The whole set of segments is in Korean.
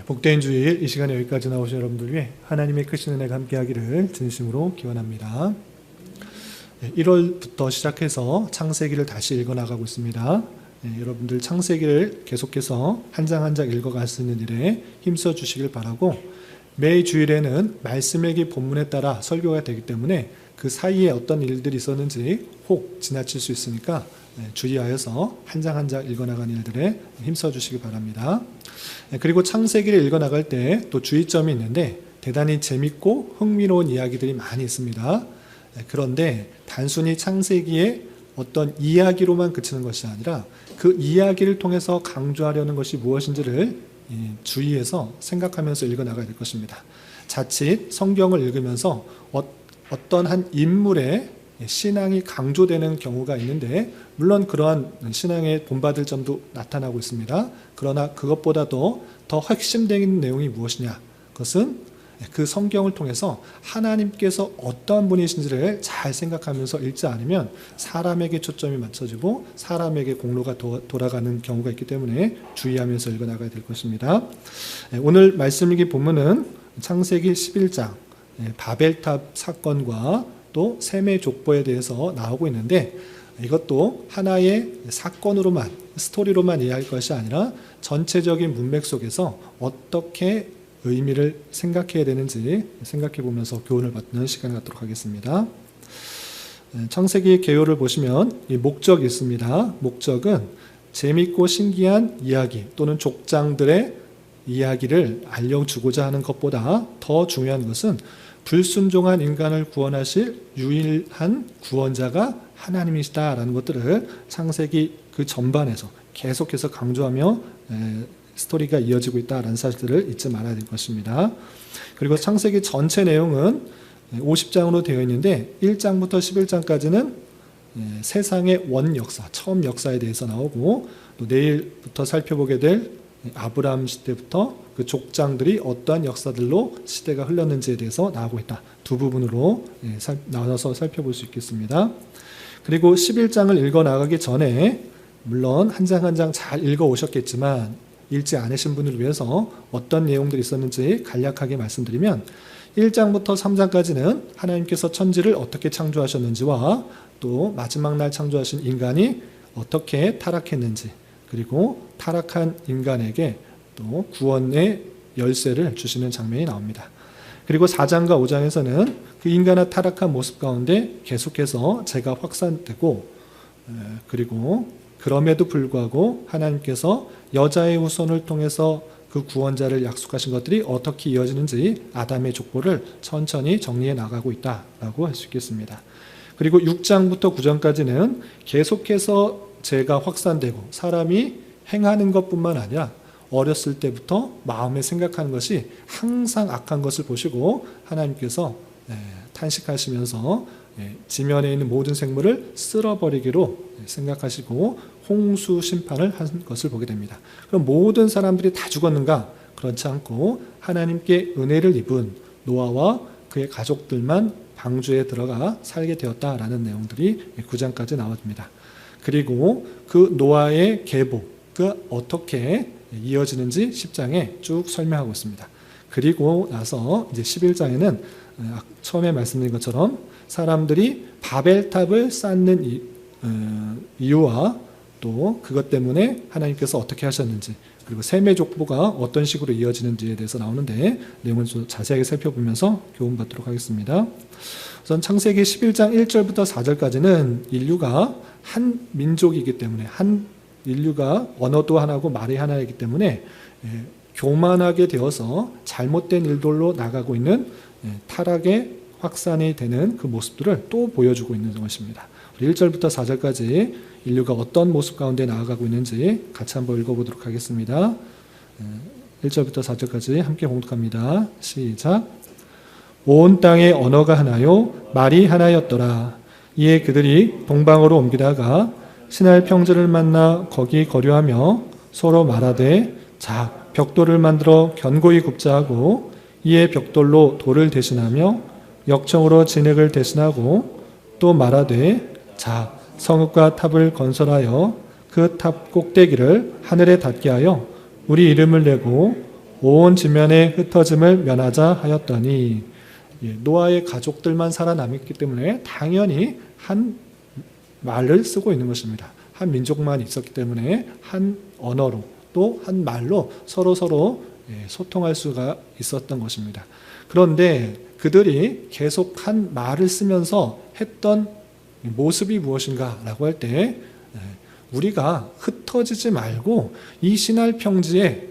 복된 주일 이 시간에 여기까지 나오신 여러분들 위해 하나님의 크신 은혜가 함께하기를 진심으로 기원합니다. 1월부터 시작해서 창세기를 다시 읽어나가고 있습니다. 여러분들 창세기를 계속해서 한 장 한 장 읽어갈 수 있는 일에 힘써 주시길 바라고, 매 주일에는 말씀일기 본문에 따라 설교가 되기 때문에 그 사이에 어떤 일들이 있었는지 혹 지나칠 수 있으니까 주의하여서 한 장 한 장 읽어나가는 일들에 힘써 주시기 바랍니다. 그리고 창세기를 읽어나갈 때 또 주의점이 있는데, 대단히 재밌고 흥미로운 이야기들이 많이 있습니다. 그런데 단순히 창세기의 어떤 이야기로만 그치는 것이 아니라 그 이야기를 통해서 강조하려는 것이 무엇인지를 주의해서 생각하면서 읽어나가야 될 것입니다. 자칫 성경을 읽으면서 어떤 한 인물의 신앙이 강조되는 경우가 있는데, 물론 그러한 신앙에 본받을 점도 나타나고 있습니다. 그러나 그것보다도 더 핵심적인 내용이 무엇이냐, 그것은 그 성경을 통해서 하나님께서 어떠한 분이신지를 잘 생각하면서 읽지 않으면 사람에게 초점이 맞춰지고 사람에게 공로가 돌아가는 경우가 있기 때문에 주의하면서 읽어나가야 될 것입니다. 오늘 말씀일기 본문은 창세기 11장 바벨탑 사건과 또 셈의 족보에 대해서 나오고 있는데, 이것도 하나의 사건으로만, 스토리로만 이해할 것이 아니라 전체적인 문맥 속에서 어떻게 의미를 생각해야 되는지 생각해 보면서 교훈을 받는 시간을 갖도록 하겠습니다. 창세기 개요를 보시면 이 목적이 있습니다. 목적은 재밌고 신기한 이야기 또는 족장들의 이야기를 알려주고자 하는 것보다 더 중요한 것은 불순종한 인간을 구원하실 유일한 구원자가 하나님이시다라는 것들을 창세기 그 전반에서 계속해서 강조하며 스토리가 이어지고 있다라는 사실들을 잊지 말아야 될 것입니다. 그리고 창세기 전체 내용은 50장으로 되어 있는데 1장부터 11장까지는 세상의 원 역사, 처음 역사에 대해서 나오고, 또 내일부터 살펴보게 될 아브라함 시대부터 그 족장들이 어떠한 역사들로 시대가 흘렀는지에 대해서 나오고 있다. 두 부분으로 나눠서 살펴볼 수 있겠습니다. 그리고 11장을 읽어나가기 전에 물론 한 장 한 장 잘 읽어오셨겠지만 읽지 않으신 분을 위해서 어떤 내용들이 있었는지 간략하게 말씀드리면, 1장부터 3장까지는 하나님께서 천지를 어떻게 창조하셨는지와 또 마지막 날 창조하신 인간이 어떻게 타락했는지, 그리고 타락한 인간에게 또 구원의 열쇠를 주시는 장면이 나옵니다. 그리고 4장과 5장에서는 그 인간의 타락한 모습 가운데 계속해서 죄가 확산되고, 그리고 그럼에도 불구하고 하나님께서 여자의 후손을 통해서 그 구원자를 약속하신 것들이 어떻게 이어지는지 아담의 족보를 천천히 정리해 나가고 있다라고 할 수 있겠습니다. 그리고 6장부터 9장까지는 계속해서 죄가 확산되고 사람이 행하는 것뿐만 아니라 어렸을 때부터 마음에 생각하는 것이 항상 악한 것을 보시고 하나님께서 탄식하시면서 지면에 있는 모든 생물을 쓸어버리기로 생각하시고 홍수 심판을 한 것을 보게 됩니다. 그럼 모든 사람들이 다 죽었는가? 그렇지 않고 하나님께 은혜를 입은 노아와 그의 가족들만 방주에 들어가 살게 되었다라는 내용들이 9장까지 나옵니다. 그리고 그 노아의 계보가 어떻게 이어지는지 10장에 쭉 설명하고 있습니다. 그리고 나서 이제 11장에는 처음에 말씀드린 것처럼 사람들이 바벨탑을 쌓는 이유와 또 그것 때문에 하나님께서 어떻게 하셨는지, 그리고 셈의 족보가 어떤 식으로 이어지는지에 대해서 나오는데 내용을 좀 자세하게 살펴보면서 교훈받도록 하겠습니다. 우선 창세기 11장 1절부터 4절까지는 인류가 한 민족이기 때문에, 한 인류가 언어도 하나고 말이 하나이기 때문에 교만하게 되어서 잘못된 일들로 나가고 있는 타락의 확산이 되는 그 모습들을 또 보여주고 있는 것입니다. 1절부터 4절까지 인류가 어떤 모습 가운데 나아가고 있는지 같이 한번 읽어보도록 하겠습니다. 1절부터 4절까지 함께 봉독합니다. 시작. 온 땅의 언어가 하나요 말이 하나였더라. 이에 그들이 동방으로 옮기다가 신할 평지를 만나 거기 거류하며 서로 말하되, 자 벽돌을 만들어 견고히 굽자 하고, 이에 벽돌로 돌을 대신하며 역청으로 진흙을 대신하고, 또 말하되, 자 성읍과 탑을 건설하여 그 탑 꼭대기를 하늘에 닿게 하여 우리 이름을 내고 온 지면에 흩어짐을 면하자 하였더니, 노아의 가족들만 살아남았기 때문에 당연히 한 말을 쓰고 있는 것입니다. 한 민족만 있었기 때문에 한 언어로 또 한 말로 서로 소통할 수가 있었던 것입니다. 그런데 그들이 계속 한 말을 쓰면서 했던 모습이 무엇인가라고 할 때, 우리가 흩어지지 말고 이 시날 평지에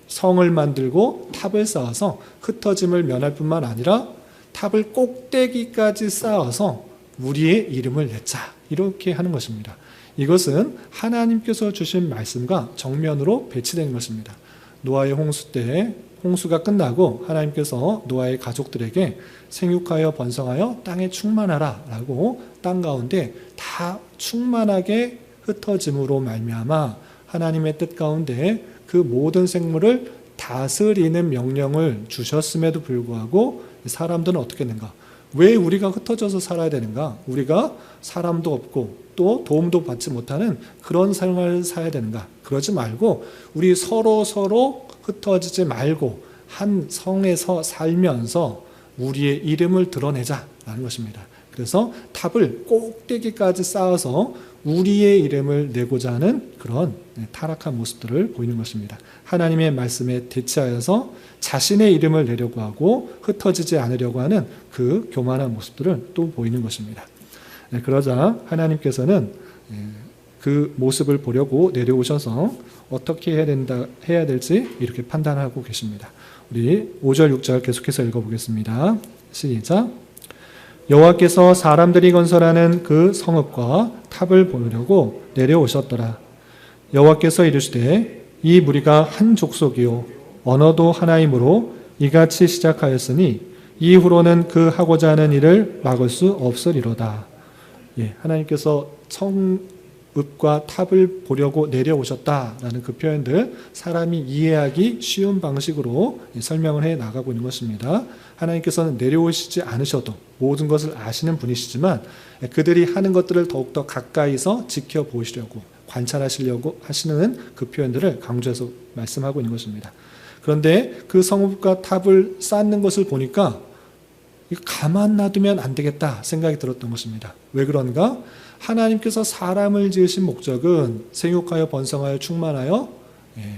성을 만들고 탑을 쌓아서 흩어짐을 면할 뿐만 아니라 탑을 꼭대기까지 쌓아서 우리의 이름을 냈자, 이렇게 하는 것입니다. 이것은 하나님께서 주신 말씀과 정면으로 배치된 것입니다. 노아의 홍수 때 홍수가 끝나고 하나님께서 노아의 가족들에게 생육하여 번성하여 땅에 충만하라 라고 땅 가운데 다 충만하게 흩어짐으로 말미암아 하나님의 뜻 가운데 그 모든 생물을 다스리는 명령을 주셨음에도 불구하고 사람들은 어떻게 했는가? 왜 우리가 흩어져서 살아야 되는가? 우리가 사람도 없고 또 도움도 받지 못하는 그런 생활을 살아야 되는가? 그러지 말고 우리 서로 흩어지지 말고 한 성에서 살면서 우리의 이름을 드러내자라는 것입니다. 그래서 탑을 꼭대기까지 쌓아서 우리의 이름을 내고자 하는 그런 타락한 모습들을 보이는 것입니다. 하나님의 말씀에 대치하여서 자신의 이름을 내려고 하고 흩어지지 않으려고 하는 그 교만한 모습들을 또 보이는 것입니다. 그러자 하나님께서는 그 모습을 보려고 내려오셔서 어떻게 해야 될지 이렇게 판단하고 계십니다. 우리 5절, 6절 계속해서 읽어보겠습니다. 시작. 여호와께서 사람들이 건설하는 그 성읍과 탑을 보려고 내려오셨더라. 여호와께서 이르시되 이 무리가 한 족속이요 언어도 하나이므로 이같이 시작하였으니 이후로는 그 하고자 하는 일을 막을 수 없으리로다. 하나님께서 성읍과 탑을 보려고 내려오셨다라는 그 표현들 사람이 이해하기 쉬운 방식으로 설명을 해 나가고 있는 것입니다. 하나님께서는 내려오시지 않으셔도 모든 것을 아시는 분이시지만 그들이 하는 것들을 더욱더 가까이서 지켜보시려고 관찰하시려고 하시는 그 표현들을 강조해서 말씀하고 있는 것입니다. 그런데 그 성읍과 탑을 쌓는 것을 보니까 가만 놔두면 안 되겠다 생각이 들었던 것입니다. 왜 그런가? 하나님께서 사람을 지으신 목적은 생육하여 번성하여 충만하여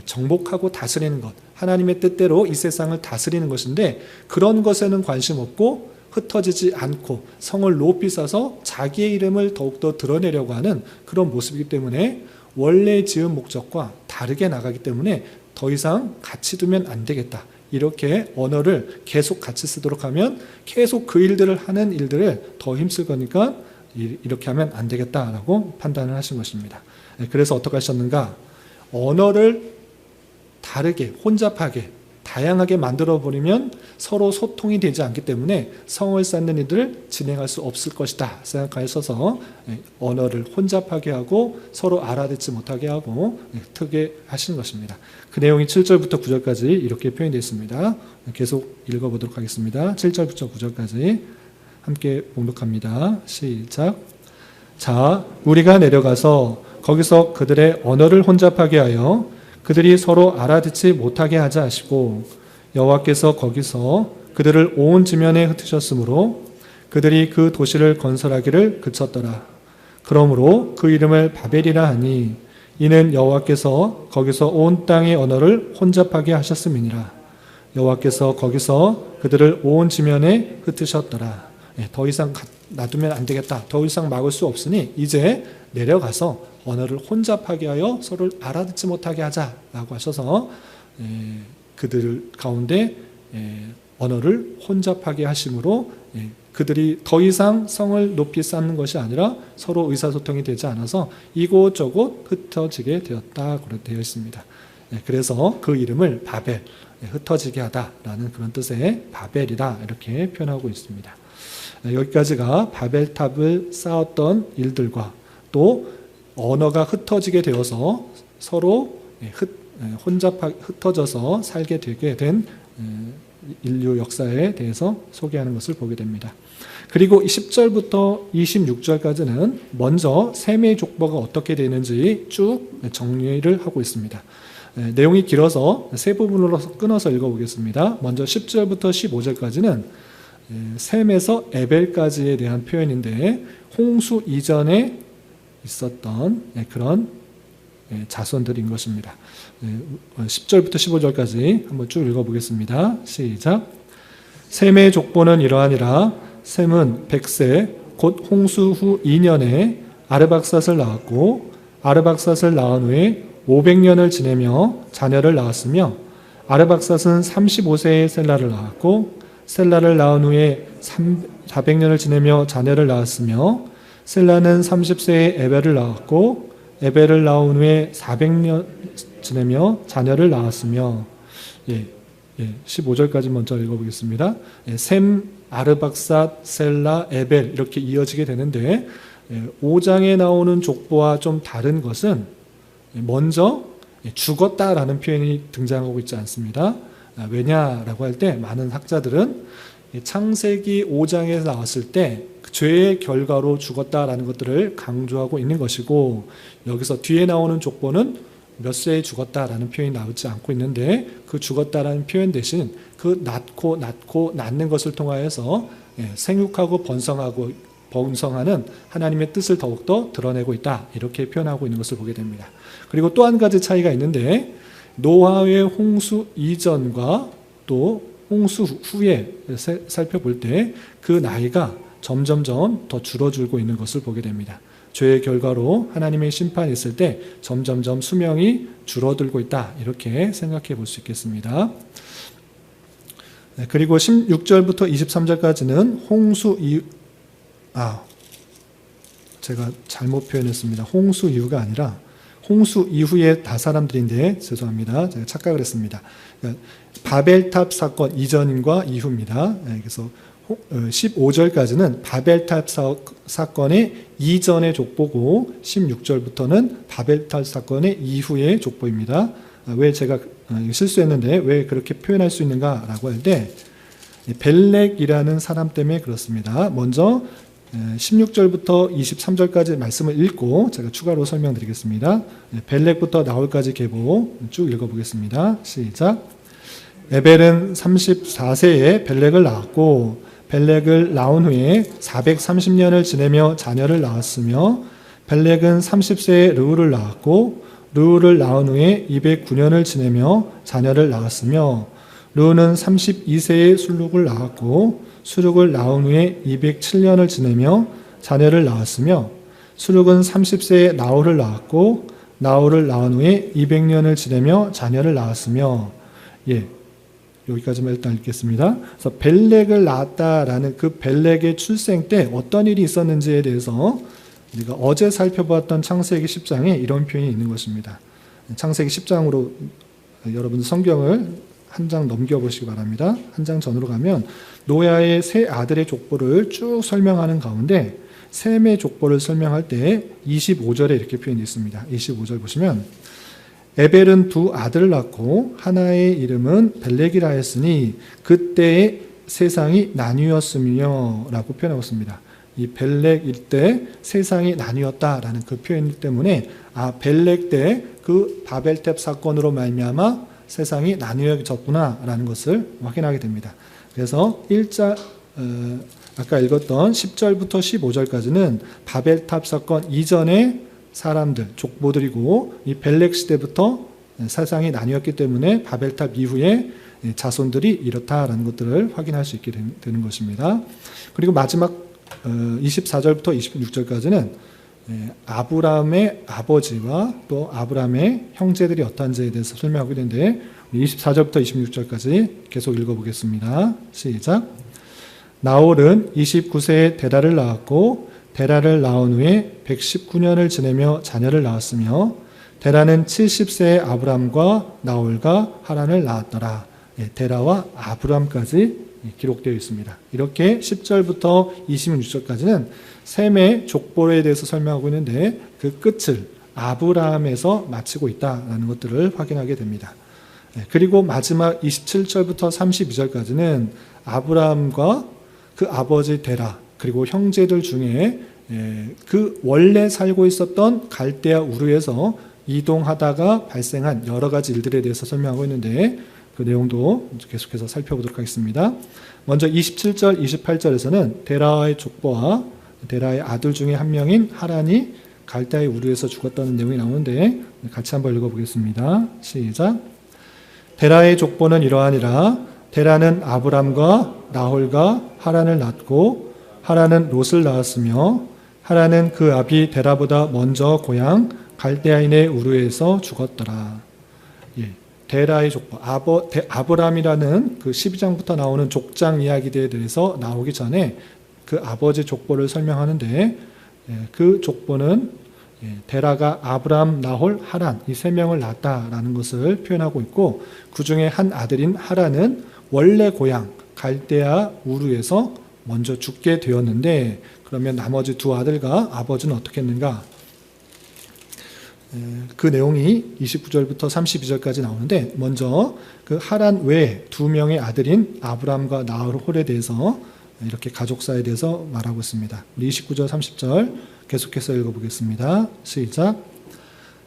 정복하고 다스리는 것, 하나님의 뜻대로 이 세상을 다스리는 것인데 그런 것에는 관심 없고 흩어지지 않고 성을 높이 쌓아서 자기의 이름을 더욱더 드러내려고 하는 그런 모습이기 때문에 원래 지은 목적과 다르게 나가기 때문에 더 이상 같이 두면 안 되겠다. 이렇게 언어를 계속 같이 쓰도록 하면 계속 그 일들을 하는 일들을 더 힘쓸 거니까 이렇게 하면 안 되겠다라고 판단을 하신 것입니다. 그래서 어떻게 하셨는가? 언어를 다르게 혼잡하게 다양하게 만들어버리면 서로 소통이 되지 않기 때문에 성을 쌓는 일들을 진행할 수 없을 것이다 생각하셔서 언어를 혼잡하게 하고 서로 알아듣지 못하게 하고 트게 하시는 것입니다. 그 내용이 7절부터 9절까지 이렇게 표현되어 있습니다. 계속 읽어보도록 하겠습니다. 7절부터 9절까지 함께 봉독합니다. 시작. 자, 우리가 내려가서 거기서 그들의 언어를 혼잡하게 하여 그들이 서로 알아듣지 못하게 하자 하시고 여호와께서 거기서 그들을 온 지면에 흩으셨으므로 그들이 그 도시를 건설하기를 그쳤더라. 그러므로 그 이름을 바벨이라 하니 이는 여호와께서 거기서 온 땅의 언어를 혼잡하게 하셨음이니라. 여호와께서 거기서 그들을 온 지면에 흩으셨더라. 더 이상 놔두면 안 되겠다. 더 이상 막을 수 없으니 이제 내려가서 언어를 혼잡하게 하여 서로를 알아듣지 못하게 하자라고 하셔서 그들 가운데 언어를 혼잡하게 하심으로 그들이 더 이상 성을 높이 쌓는 것이 아니라 서로 의사소통이 되지 않아서 이곳저곳 흩어지게 되었다 되어 있습니다. 그래서 그 이름을 바벨, 흩어지게 하다라는 그런 뜻의 바벨이다 이렇게 표현하고 있습니다. 여기까지가 바벨탑을 쌓았던 일들과 또 언어가 흩어지게 되어서 서로 흩어져서 살게 되게 된 인류 역사에 대해서 소개하는 것을 보게 됩니다. 그리고 10절부터 26절까지는 먼저 셈의 족보가 어떻게 되는지 쭉 정리를 하고 있습니다. 내용이 길어서 세 부분으로 끊어서 읽어보겠습니다. 먼저 10절부터 15절까지는 셈에서 에벨까지에 대한 표현인데 홍수 이전에 있었던 그런 자손들인 것입니다. 10절부터 15절까지 한번 쭉 읽어보겠습니다. 시작. 셈의 족보는 이러하니라. 셈은 100세 곧 홍수 후 2년에 아르박삿을 낳았고 아르박삿을 낳은 후에 500년을 지내며 자녀를 낳았으며 아르박삿은 35세에 셀라를 낳았고 셀라를 낳은 후에 400년을 지내며 자녀를 낳았으며 셀라는 30세에 에벨을 낳았고 에벨을 낳은 후에 400년 지내며 자녀를 낳았으며 15절까지 먼저 읽어보겠습니다. 셈, 아르박삿, 셀라, 에벨 이렇게 이어지게 되는데 5장에 나오는 족보와 좀 다른 것은 먼저 죽었다라는 표현이 등장하고 있지 않습니다. 왜냐라고 할 때 많은 학자들은 창세기 5장에서 나왔을 때 죄의 결과로 죽었다라는 것들을 강조하고 있는 것이고 여기서 뒤에 나오는 족보는 몇 세에 죽었다라는 표현이 나오지 않고 있는데 그 죽었다라는 표현 대신 그 낳는 것을 통하여서 생육하고 번성하는 하나님의 뜻을 더욱더 드러내고 있다 이렇게 표현하고 있는 것을 보게 됩니다. 그리고 또 한 가지 차이가 있는데 노아의 홍수 이전과 또 홍수 후에 살펴볼 때 그 나이가 점점점 더 줄어들고 있는 것을 보게 됩니다. 죄의 결과로 하나님의 심판이 있을 때 점점점 수명이 줄어들고 있다 이렇게 생각해 볼 수 있겠습니다. 그리고 16절부터 23절까지는 홍수 이후 제가 잘못 표현했습니다. 홍수 이후가 아니라 홍수 이후의 다사람들인데 죄송합니다. 제가 착각을 했습니다. 바벨탑 사건 이전과 이후입니다. 그래서 15절까지는 바벨탑 사건의 이전의 족보고 16절부터는 바벨탑 사건의 이후의 족보입니다. 왜 제가 실수했는데 왜 그렇게 표현할 수 있는가라고 할 때 벨렉이라는 사람 때문에 그렇습니다. 먼저 16절부터 23절까지 말씀을 읽고 제가 추가로 설명드리겠습니다. 벨렉부터 나홀까지 계보 쭉 읽어보겠습니다. 시작. 에벨은 34세에 벨렉을 낳았고 벨렉을 낳은 후에 430년을 지내며 자녀를 낳았으며 벨렉은 30세에 르우를 낳았고 르우를 낳은 후에 209년을 지내며 자녀를 낳았으며 르우는 32세에 술룩을 낳았고 수룩을 낳은 후에 207년을 지내며 자녀를 낳았으며 수룩은 30세에 나홀을 낳았고 나홀을 낳은 후에 200년을 지내며 자녀를 낳았으며 여기까지만 일단 읽겠습니다. 그래서 벨렉을 낳았다라는 그 벨렉의 출생 때 어떤 일이 있었는지에 대해서 우리가 어제 살펴보았던 창세기 10장에 이런 표현이 있는 것입니다. 창세기 10장으로 여러분 성경을 한 장 넘겨보시기 바랍니다. 한 장 전으로 가면 노아의 세 아들의 족보를 쭉 설명하는 가운데 셈의 족보를 설명할 때 25절에 이렇게 표현이 있습니다. 25절 보시면 에벨은 두 아들을 낳고 하나의 이름은 벨렉이라 했으니 그때의 세상이 나뉘었으며 라고 표현하고 있습니다. 이 벨렉일 때 세상이 나뉘었다라는 그 표현 때문에 벨렉 때 그 바벨탑 사건으로 말미암아 세상이 나뉘어졌구나라는 것을 확인하게 됩니다. 그래서 아까 읽었던 10절부터 15절까지는 바벨탑 사건 이전의 사람들, 족보들이고 이 벨렉 시대부터 세상이 나뉘었기 때문에 바벨탑 이후에 자손들이 이렇다라는 것들을 확인할 수 있게 되는 것입니다. 그리고 마지막 24절부터 26절까지는 아브라함의 아버지와 또 아브라함의 형제들이 어떠한지에 대해서 설명하고 있는데 24절부터 26절까지 계속 읽어보겠습니다. 시작. 나홀은 29세에 데라를 낳았고 데라를 낳은 후에 119년을 지내며 자녀를 낳았으며 데라는 70세에 아브람과 나홀과 하란을 낳았더라. 데라와 아브람까지 기록되어 있습니다. 이렇게 10절부터 26절까지는 셈의 족보에 대해서 설명하고 있는데 그 끝을 아브라함에서 마치고 있다는 것들을 확인하게 됩니다. 그리고 마지막 27절부터 32절까지는 아브라함과 그 아버지 데라 그리고 형제들 중에 그 원래 살고 있었던 갈대아 우르에서 이동하다가 발생한 여러 가지 일들에 대해서 설명하고 있는데 그 내용도 계속해서 살펴보도록 하겠습니다. 먼저 27절, 28절에서는 데라의 족보와 데라의 아들 중에 한 명인 하란이 갈대아의 우르에서 죽었다는 내용이 나오는데 같이 한번 읽어보겠습니다. 시작. 데라의 족보는 이러하니라. 데라는 아브람과 나홀과 하란을 낳고 하란은 롯을 낳았으며 하란은 그 아비 데라보다 먼저 고향 갈대아인의 우르에서 죽었더라. 예, 데라의 족보, 아브람이라는 그 12장부터 나오는 족장 이야기들에 대해서 나오기 전에 그 아버지 족보를 설명하는데 그 족보는 데라가 아브람, 나홀, 하란 이 세 명을 낳았다라는 것을 표현하고 있고 그 중에 한 아들인 하란은 원래 고향 갈대아 우르에서 먼저 죽게 되었는데 그러면 나머지 두 아들과 아버지는 어떻게 했는가? 그 내용이 29절부터 32절까지 나오는데 먼저 그 하란 외에 두 명의 아들인 아브람과 나홀에 대해서 이렇게 가족사에 대해서 말하고 있습니다. 우리 29절 30절 계속해서 읽어보겠습니다. 시작.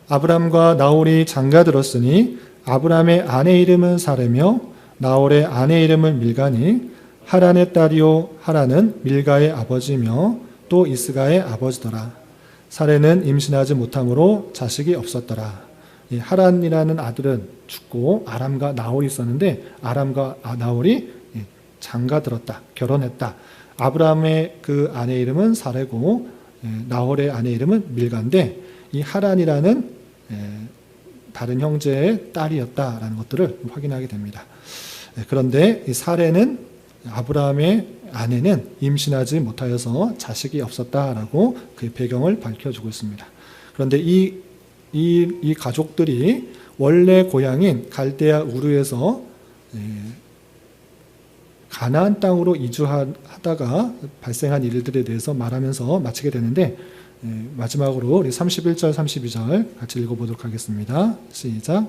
아브람과 나홀이 장가들었으니 아브람의 아내 이름은 사레며 나홀의 아내 이름은 밀가니 하란의 딸이요 하란은 밀가의 아버지며 또 이스가의 아버지더라. 사레는 임신하지 못함으로 자식이 없었더라. 하란이라는 아들은 죽고 아람과 나홀이 있었는데 아람과 나홀이 장가들었다. 결혼했다. 아브라함의 그 아내 이름은 사레고 나홀의 아내 이름은 밀가인데 이 하란이라는 다른 형제의 딸이었다라는 것들을 확인하게 됩니다. 그런데 이 사레는 아브라함의 아내는 임신하지 못하여서 자식이 없었다라고 그 배경을 밝혀주고 있습니다. 그런데 이 가족들이 원래 고향인 갈대아 우르에서 가나안 땅으로 이주하다가 발생한 일들에 대해서 말하면서 마치게 되는데 마지막으로 우리 31절, 32절 같이 읽어보도록 하겠습니다. 시작.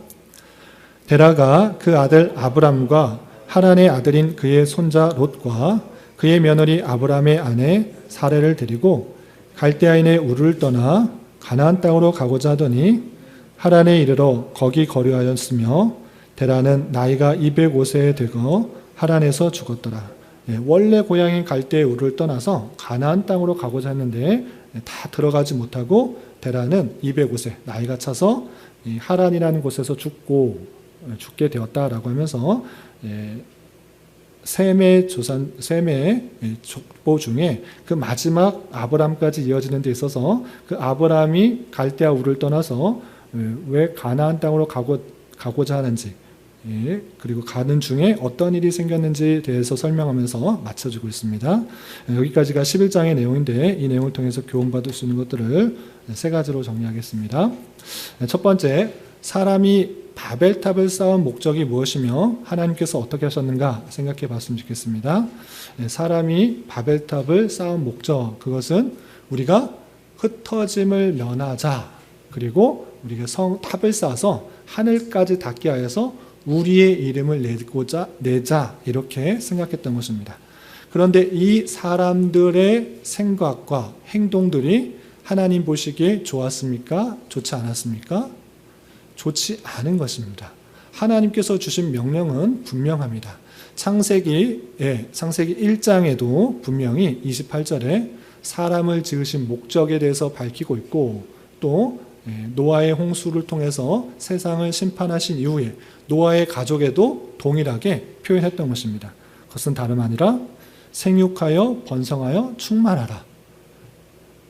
데라가 그 아들 아브람과 하란의 아들인 그의 손자 롯과 그의 며느리 아브람의 아내 사레를 데리고 갈대아인의 우르를 떠나 가나안 땅으로 가고자 하더니 하란에 이르러 거기 거류하였으며 데라는 나이가 205세에 되고 하란에서 죽었더라. 원래 고향인 갈대아의 우르를 떠나서 가나안 땅으로 가고자 했는데 다 들어가지 못하고 데라는 205세 나이가 차서 하란이라는 곳에서 죽게 되었다라고 하면서 셈의 족보 중에 그 마지막 아브람까지 이어지는 데 있어서 그 아브람이 갈대아 우르를 떠나서 왜 가나안 땅으로 가고자 하는지 그리고 가는 중에 어떤 일이 생겼는지에 대해서 설명하면서 맞춰주고 있습니다. 여기까지가 11장의 내용인데 이 내용을 통해서 교훈받을 수 있는 것들을 세 가지로 정리하겠습니다. 첫 번째, 사람이 바벨탑을 쌓은 목적이 무엇이며 하나님께서 어떻게 하셨는가 생각해 봤으면 좋겠습니다. 사람이 바벨탑을 쌓은 목적, 그것은 우리가 흩어짐을 면하자, 그리고 우리가 탑을 쌓아서 하늘까지 닿게 하여서 우리의 이름을 내자 이렇게 생각했던 것입니다. 그런데 이 사람들의 생각과 행동들이 하나님 보시기에 좋았습니까? 좋지 않았습니까? 좋지 않은 것입니다. 하나님께서 주신 명령은 분명합니다. 창세기 1장에도 분명히 28절에 사람을 지으신 목적에 대해서 밝히고 있고 또 노아의 홍수를 통해서 세상을 심판하신 이후에 노아의 가족에도 동일하게 표현했던 것입니다. 그것은 다름 아니라 생육하여 번성하여 충만하라.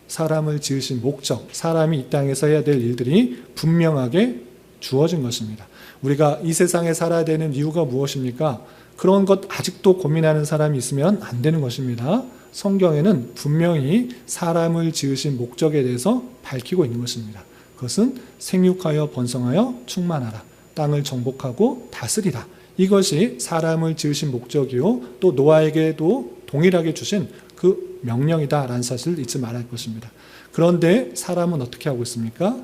사람을 지으신 목적, 사람이 이 땅에서 해야 될 일들이 분명하게 주어진 것입니다. 우리가 이 세상에 살아야 되는 이유가 무엇입니까? 그런 것 아직도 고민하는 사람이 있으면 안 되는 것입니다. 성경에는 분명히 사람을 지으신 목적에 대해서 밝히고 있는 것입니다. 그것은 생육하여 번성하여 충만하라. 땅을 정복하고 다스리라. 이것이 사람을 지으신 목적이요. 또 노아에게도 동일하게 주신 그 명령이다라는 사실을 잊지 말아야 할 것입니다. 그런데 사람은 어떻게 하고 있습니까?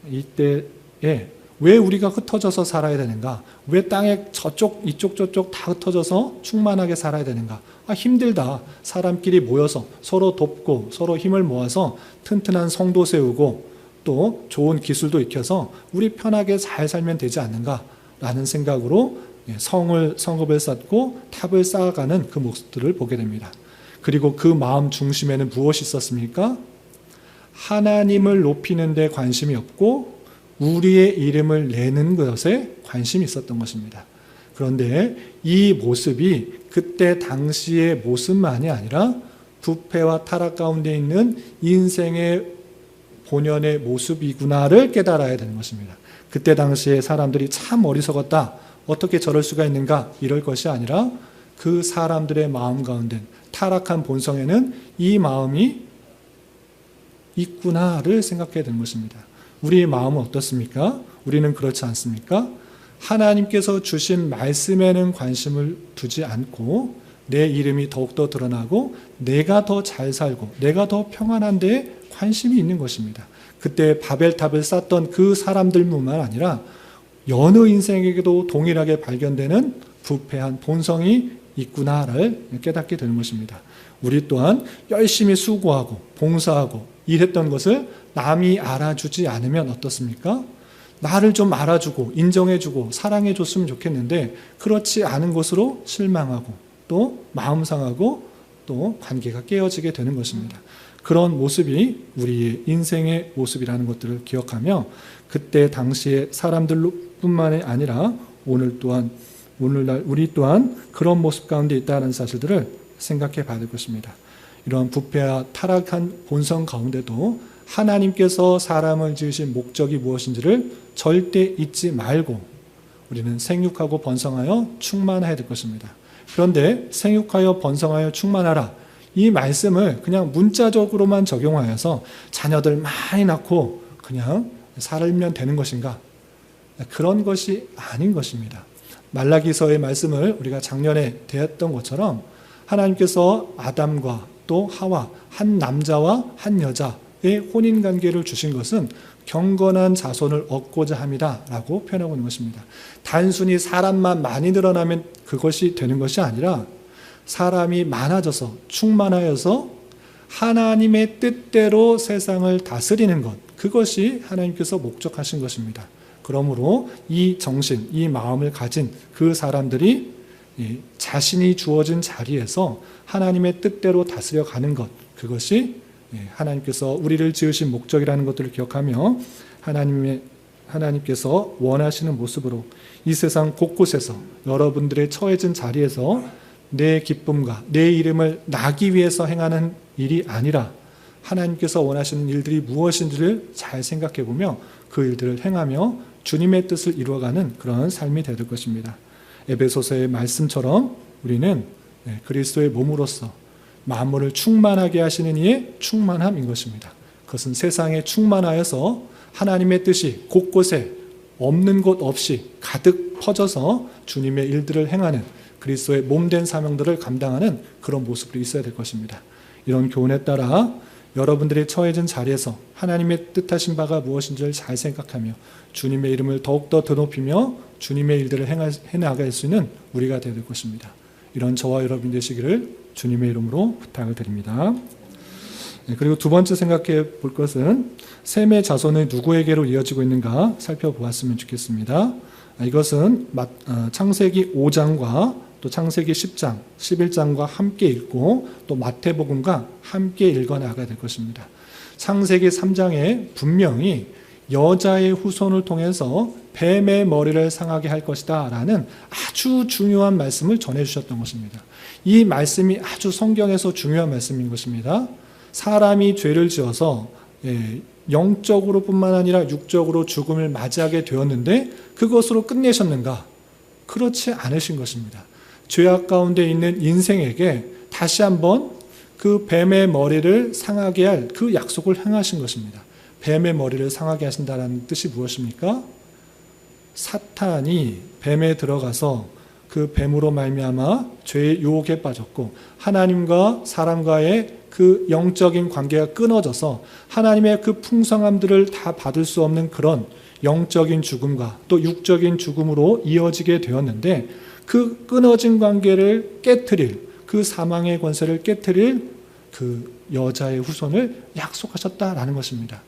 이때에 왜 우리가 흩어져서 살아야 되는가? 왜 땅에 이쪽 저쪽 다 흩어져서 충만하게 살아야 되는가? 힘들다. 사람끼리 모여서 서로 돕고 서로 힘을 모아서 튼튼한 성도 세우고 또 좋은 기술도 익혀서 우리 편하게 잘 살면 되지 않는가라는 생각으로 성읍을 쌓고 탑을 쌓아가는 그 모습들을 보게 됩니다. 그리고 그 마음 중심에는 무엇이 있었습니까? 하나님을 높이는 데 관심이 없고 우리의 이름을 내는 것에 관심이 있었던 것입니다. 그런데 이 모습이 그때 당시의 모습만이 아니라 부패와 타락 가운데 있는 인생의 본연의 모습이구나를 깨달아야 되는 것입니다. 그때 당시에 사람들이 참 어리석었다, 어떻게 저럴 수가 있는가, 이럴 것이 아니라 그 사람들의 마음 가운데 타락한 본성에는 이 마음이 있구나를 생각해야 되는 것입니다. 우리의 마음은 어떻습니까? 우리는 그렇지 않습니까? 하나님께서 주신 말씀에는 관심을 두지 않고 내 이름이 더욱더 드러나고 내가 더 잘 살고 내가 더 평안한 데에 관심이 있는 것입니다. 그때 바벨탑을 쌓던 그 사람들뿐만 아니라 여느 인생에게도 동일하게 발견되는 부패한 본성이 있구나를 깨닫게 되는 것입니다. 우리 또한 열심히 수고하고 봉사하고 일했던 것을 남이 알아주지 않으면 어떻습니까? 나를 좀 알아주고 인정해주고 사랑해줬으면 좋겠는데 그렇지 않은 것으로 실망하고 또 마음 상하고 또 관계가 깨어지게 되는 것입니다. 그런 모습이 우리의 인생의 모습이라는 것들을 기억하며 그때 당시의 사람들뿐만이 아니라 오늘날 우리 또한 그런 모습 가운데 있다는 사실들을 생각해 봐야 될 것입니다. 이런 부패와 타락한 본성 가운데도 하나님께서 사람을 지으신 목적이 무엇인지를 절대 잊지 말고 우리는 생육하고 번성하여 충만해야 될 것입니다. 그런데 생육하여 번성하여 충만하라, 이 말씀을 그냥 문자적으로만 적용하여서 자녀들 많이 낳고 그냥 살면 되는 것인가? 그런 것이 아닌 것입니다. 말라기서의 말씀을 우리가 작년에 대했던 것처럼 하나님께서 아담과 또 하와, 한 남자와 한 여자의 혼인관계를 주신 것은 경건한 자손을 얻고자 함이다 라고 표현하고 있는 것입니다. 단순히 사람만 많이 늘어나면 그것이 되는 것이 아니라 사람이 많아져서 충만하여서 하나님의 뜻대로 세상을 다스리는 것, 그것이 하나님께서 목적하신 것입니다. 그러므로 이 정신, 이 마음을 가진 그 사람들이 자신이 주어진 자리에서 하나님의 뜻대로 다스려가는 것, 그것이 하나님께서 우리를 지으신 목적이라는 것들을 기억하며 하나님께서 원하시는 모습으로 이 세상 곳곳에서 여러분들의 처해진 자리에서 내 기쁨과 내 이름을 나기 위해서 행하는 일이 아니라 하나님께서 원하시는 일들이 무엇인지를 잘 생각해 보며 그 일들을 행하며 주님의 뜻을 이루어가는 그런 삶이 될 것입니다. 에베소서의 말씀처럼 우리는 그리스도의 몸으로서 만물을 충만하게 하시는 이의 충만함인 것입니다. 그것은 세상에 충만하여서 하나님의 뜻이 곳곳에 없는 곳 없이 가득 퍼져서 주님의 일들을 행하는 그리스도의 몸된 사명들을 감당하는 그런 모습으로 있어야 될 것입니다. 이런 교훈에 따라 여러분들이 처해진 자리에서 하나님의 뜻하신 바가 무엇인지를 잘 생각하며 주님의 이름을 더욱더 드높이며 주님의 일들을 해나갈 수 있는 우리가 되어야 될 것입니다. 이런 저와 여러분 되시기를 주님의 이름으로 부탁을 드립니다. 그리고 두 번째 생각해 볼 것은 셈의 자손은 누구에게로 이어지고 있는가 살펴보았으면 좋겠습니다. 이것은 창세기 5장과 또 창세기 10장, 11장과 함께 읽고 또 마태복음과 함께 읽어나가야 될 것입니다. 창세기 3장에 분명히 여자의 후손을 통해서 뱀의 머리를 상하게 할 것이다 라는 아주 중요한 말씀을 전해주셨던 것입니다. 이 말씀이 아주 성경에서 중요한 말씀인 것입니다. 사람이 죄를 지어서 영적으로 뿐만 아니라 육적으로 죽음을 맞이하게 되었는데 그것으로 끝내셨는가? 그렇지 않으신 것입니다. 죄악 가운데 있는 인생에게 다시 한번 그 뱀의 머리를 상하게 할 그 약속을 행하신 것입니다. 뱀의 머리를 상하게 하신다는 뜻이 무엇입니까? 사탄이 뱀에 들어가서 그 뱀으로 말미암아 죄의 유혹에 빠졌고 하나님과 사람과의 그 영적인 관계가 끊어져서 하나님의 그 풍성함들을 다 받을 수 없는 그런 영적인 죽음과 또 육적인 죽음으로 이어지게 되었는데 그 끊어진 관계를 깨트릴, 그 사망의 권세를 깨트릴 그 여자의 후손을 약속하셨다라는 것입니다.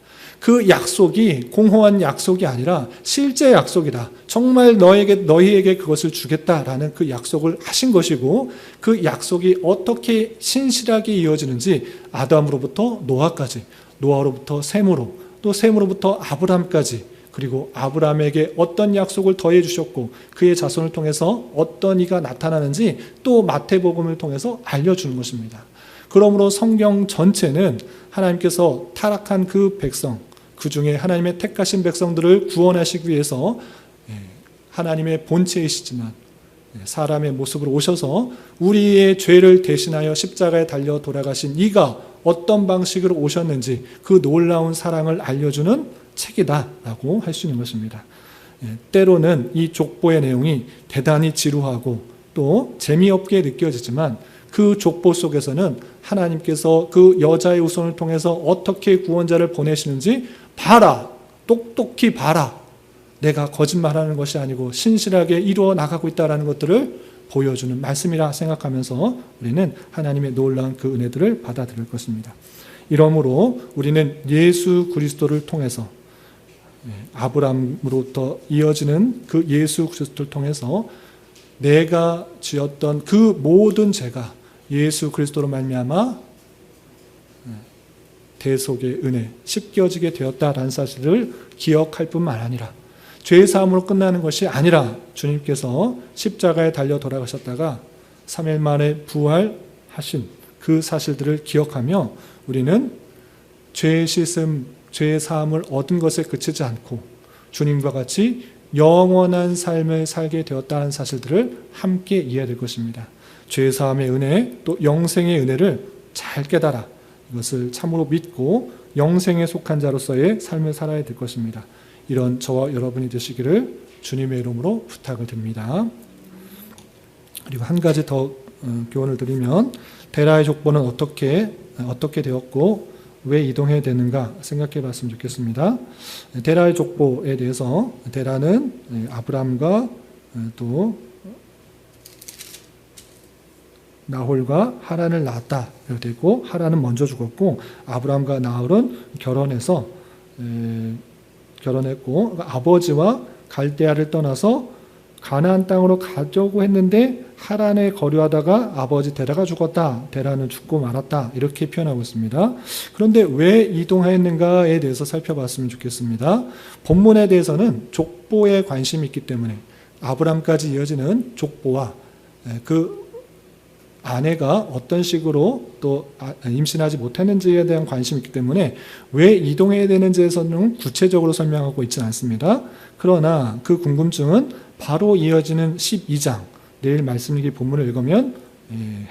그 약속이 공허한 약속이 아니라 실제 약속이다. 정말 너희에게 그것을 주겠다라는 그 약속을 하신 것이고, 그 약속이 어떻게 신실하게 이어지는지 아담으로부터 노아까지, 노아로부터 셈으로, 또 셈으로부터 아브람까지, 그리고 아브람에게 어떤 약속을 더해 주셨고 그의 자손을 통해서 어떤 이가 나타나는지 또 마태복음을 통해서 알려주는 것입니다. 그러므로 성경 전체는 하나님께서 타락한 그 백성, 그 중에 하나님의 택하신 백성들을 구원하시기 위해서 하나님의 본체이시지만 사람의 모습으로 오셔서 우리의 죄를 대신하여 십자가에 달려 돌아가신 이가 어떤 방식으로 오셨는지 그 놀라운 사랑을 알려주는 책이다라고 할 수 있는 것입니다. 때로는 이 족보의 내용이 대단히 지루하고 또 재미없게 느껴지지만 그 족보 속에서는 하나님께서 그 여자의 후손을 통해서 어떻게 구원자를 보내시는지 봐라, 똑똑히 봐라, 내가 거짓말하는 것이 아니고 신실하게 이루어 나가고 있다는 것들을 보여주는 말씀이라 생각하면서 우리는 하나님의 놀라운 그 은혜들을 받아들일 것입니다. 이러므로 우리는 예수 그리스도를 통해서 아브람으로부터 이어지는 그 예수 그리스도를 통해서 내가 지었던 그 모든 죄가 예수 그리스도로 말미암아 대속의 은혜, 씻겨지게 되었다라는 사실을 기억할 뿐만 아니라 죄 사함으로 끝나는 것이 아니라 주님께서 십자가에 달려 돌아가셨다가 3일 만에 부활하신 그 사실들을 기억하며 우리는 죄 씻음, 죄의 사함을 얻은 것에 그치지 않고 주님과 같이 영원한 삶을 살게 되었다는 사실들을 함께 이해할 것입니다. 죄 사함의 은혜, 또 영생의 은혜를 잘 깨달아 이것을 참으로 믿고 영생에 속한 자로서의 삶을 살아야 될 것입니다. 이런 저와 여러분이 되시기를 주님의 이름으로 부탁을 드립니다. 그리고 한 가지 더 교훈을 드리면 데라의 족보는 어떻게 되었고 왜 이동해야 되는가 생각해 봤으면 좋겠습니다. 데라의 족보에 대해서 데라는 아브람과 또 나홀과 하란을 낳았다 되고 하란은 먼저 죽었고 아브람과 나홀은 결혼했고 아버지와 갈대아를 떠나서 가나안 땅으로 가려고 했는데 하란에 거류하다가 아버지 데라가 죽었다. 데라는 죽고 말았다. 이렇게 표현하고 있습니다. 그런데 왜 이동했는가에 대해서 살펴봤으면 좋겠습니다. 본문에 대해서는 족보에 관심이 있기 때문에 아브람까지 이어지는 족보와 그 아내가 어떤 식으로 또 임신하지 못했는지에 대한 관심이 있기 때문에 왜 이동해야 되는지에서는 구체적으로 설명하고 있지는 않습니다. 그러나 그 궁금증은 바로 이어지는 12장, 내일 말씀일기 본문을 읽으면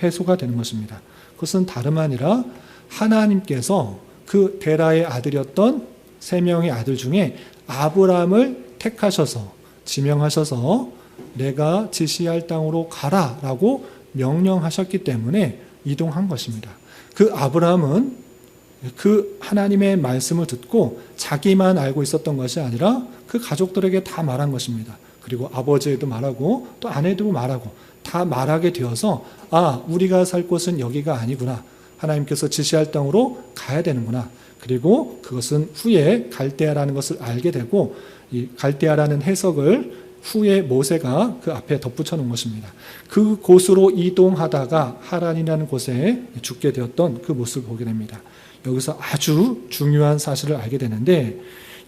해소가 되는 것입니다. 그것은 다름 아니라 하나님께서 그 데라의 아들이었던 3명의 아들 중에 아브람을 택하셔서 지명하셔서 내가 지시할 땅으로 가라라고 명령하셨기 때문에 이동한 것입니다. 그 아브람은 그 하나님의 말씀을 듣고 자기만 알고 있었던 것이 아니라 그 가족들에게 다 말한 것입니다. 그리고 아버지에도 말하고 또 아내도 말하고 다 말하게 되어서 우리가 살 곳은 여기가 아니구나. 하나님께서 지시할 땅으로 가야 되는구나. 그리고 그것은 후에 갈대아라는 것을 알게 되고 이 갈대아라는 해석을 후에 모세가 그 앞에 덧붙여 놓은 것입니다. 그 곳으로 이동하다가 하란이라는 곳에 죽게 되었던 그 모습을 보게 됩니다. 여기서 아주 중요한 사실을 알게 되는데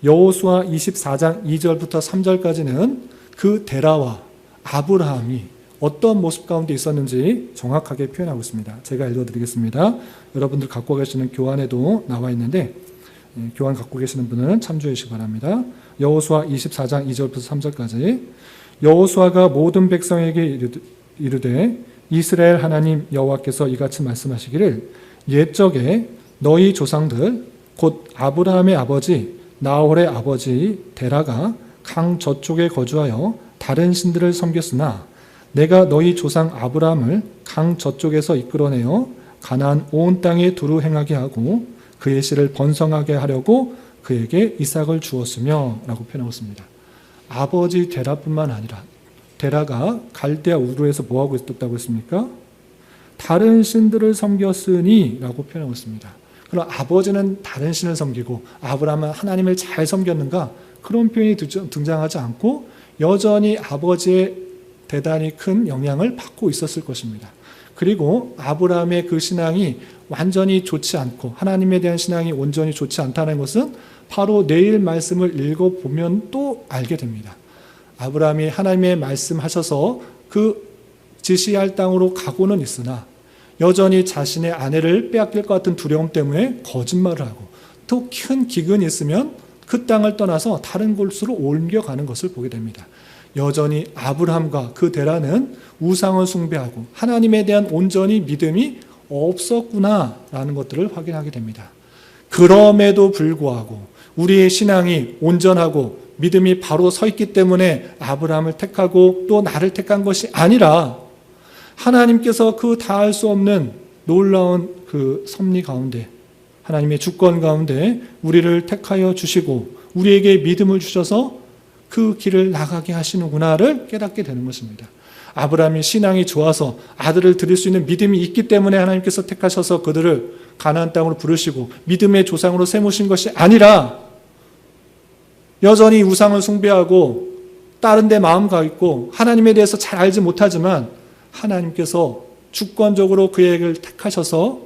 여호수아 24장 2절부터 3절까지는 그 데라와 아브라함이 어떤 모습 가운데 있었는지 정확하게 표현하고 있습니다. 제가 읽어드리겠습니다. 여러분들 갖고 계시는 교환에도 나와 있는데 교환 갖고 계시는 분은 참조해 주시기 바랍니다. 여호수아 24장 2절부터 3절까지 여호수아가 모든 백성에게 이르되 이스라엘 하나님 여호와께서 이같이 말씀하시기를 옛적에 너희 조상들 곧 아브라함의 아버지 나홀의 아버지 데라가 강 저쪽에 거주하여 다른 신들을 섬겼으나 내가 너희 조상 아브라함을 강 저쪽에서 이끌어내어 가나안 온 땅에 두루 행하게 하고 그의 씨를 번성하게 하려고 그에게 이삭을 주었으며 라고 표현하고 있습니다. 아버지 데라뿐만 아니라 데라가 갈대아 우르에서 뭐하고 있었다고 했습니까? 다른 신들을 섬겼으니 라고 표현하고 있습니다. 그럼 아버지는 다른 신을 섬기고 아브라함은 하나님을 잘 섬겼는가? 그런 표현이 등장하지 않고 여전히 아버지의 대단히 큰 영향을 받고 있었을 것입니다. 그리고 아브라함의 그 신앙이 완전히 좋지 않고 하나님에 대한 신앙이 온전히 좋지 않다는 것은 바로 내일 말씀을 읽어보면 또 알게 됩니다. 아브라함이 하나님의 말씀하셔서 그 지시할 땅으로 가고는 있으나 여전히 자신의 아내를 빼앗길 것 같은 두려움 때문에 거짓말을 하고 또 큰 기근이 있으면 그 땅을 떠나서 다른 곳으로 옮겨가는 것을 보게 됩니다. 여전히 아브라함과 그 데라는 우상을 숭배하고 하나님에 대한 온전히 믿음이 없었구나라는 것들을 확인하게 됩니다. 그럼에도 불구하고 우리의 신앙이 온전하고 믿음이 바로 서 있기 때문에 아브라함을 택하고 또 나를 택한 것이 아니라 하나님께서 그 다할 수 없는 놀라운 그 섭리 가운데 하나님의 주권 가운데 우리를 택하여 주시고 우리에게 믿음을 주셔서 그 길을 나가게 하시는구나를 깨닫게 되는 것입니다. 아브라함이 신앙이 좋아서 아들을 드릴 수 있는 믿음이 있기 때문에 하나님께서 택하셔서 그들을 가나안 땅으로 부르시고 믿음의 조상으로 세우신 것이 아니라 여전히 우상을 숭배하고 다른 데 마음 가 있고 하나님에 대해서 잘 알지 못하지만 하나님께서 주권적으로 그에게 택하셔서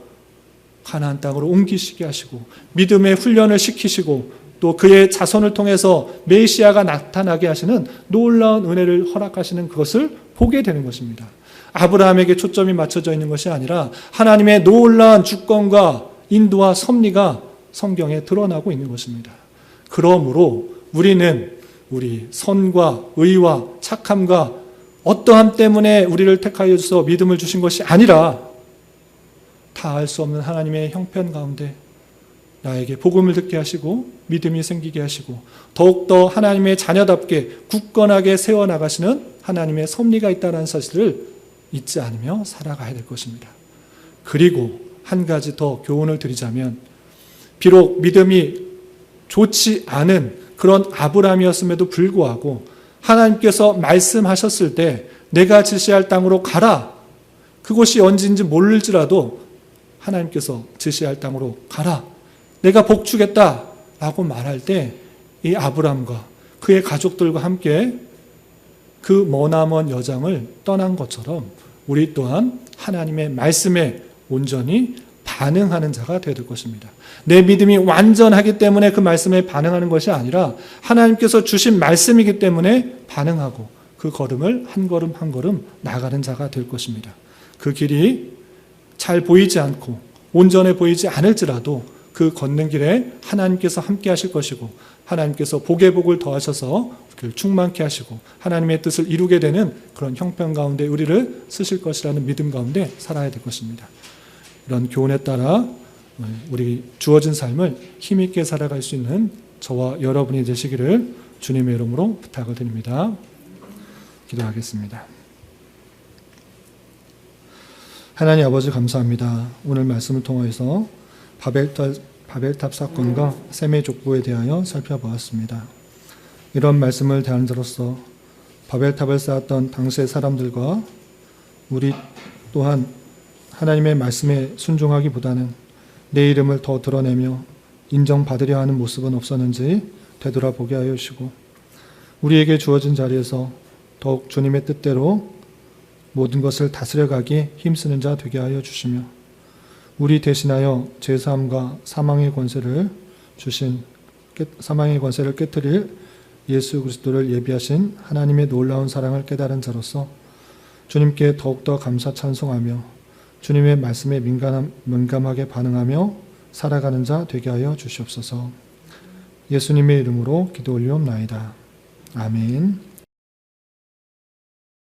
가나안 땅으로 옮기시게 하시고 믿음의 훈련을 시키시고 또 그의 자손을 통해서 메시아가 나타나게 하시는 놀라운 은혜를 허락하시는 그것을 보게 되는 것입니다. 아브라함에게 초점이 맞춰져 있는 것이 아니라 하나님의 놀라운 주권과 인도와 섭리가 성경에 드러나고 있는 것입니다. 그러므로 우리는 우리 선과 의와 착함과 어떠함 때문에 우리를 택하여 주셔서 믿음을 주신 것이 아니라 다 알 수 없는 하나님의 형편 가운데 나에게 복음을 듣게 하시고 믿음이 생기게 하시고 더욱더 하나님의 자녀답게 굳건하게 세워나가시는 하나님의 섭리가 있다는 사실을 잊지 않으며 살아가야 될 것입니다. 그리고 한 가지 더 교훈을 드리자면 비록 믿음이 좋지 않은 그런 아브라함이었음에도 불구하고 하나님께서 말씀하셨을 때 내가 지시할 땅으로 가라. 그곳이 언제인지 모를지라도 하나님께서 지시할 땅으로 가라. 내가 복 주겠다 라고 말할 때 이 아브라함과 그의 가족들과 함께 그 머나먼 여정을 떠난 것처럼 우리 또한 하나님의 말씀에 온전히 반응하는 자가 되야 될 것입니다. 내 믿음이 완전하기 때문에 그 말씀에 반응하는 것이 아니라 하나님께서 주신 말씀이기 때문에 반응하고 그 걸음을 한 걸음 한 걸음 나가는 자가 될 것입니다. 그 길이 잘 보이지 않고 온전해 보이지 않을지라도 그 걷는 길에 하나님께서 함께 하실 것이고 하나님께서 복의 복을 더하셔서 그를 충만케 하시고 하나님의 뜻을 이루게 되는 그런 형편 가운데 우리를 쓰실 것이라는 믿음 가운데 살아야 될 것입니다. 이런 교훈에 따라 우리 주어진 삶을 힘있게 살아갈 수 있는 저와 여러분이 되시기를 주님의 이름으로 부탁을 드립니다. 기도하겠습니다. 하나님 아버지 감사합니다. 오늘 말씀을 통해서 바벨탑 사건과 셈의 족보에 대하여 살펴보았습니다. 이런 말씀을 대하는 자로서 바벨탑을 쌓았던 당시의 사람들과 우리 또한 하나님의 말씀에 순종하기보다는 내 이름을 더 드러내며 인정받으려 하는 모습은 없었는지 되돌아보게 하여 주시고 우리에게 주어진 자리에서 더욱 주님의 뜻대로 모든 것을 다스려가기 힘쓰는 자 되게 하여 주시며 우리 대신하여 죄사함과 사망의 권세를 깨뜨릴 예수 그리스도를 예비하신 하나님의 놀라운 사랑을 깨달은 자로서 주님께 더욱더 감사 찬송하며 주님의 말씀에 민감하게 반응하며 살아가는 자 되게 하여 주시옵소서. 예수님의 이름으로 기도 올리옵나이다. 아멘.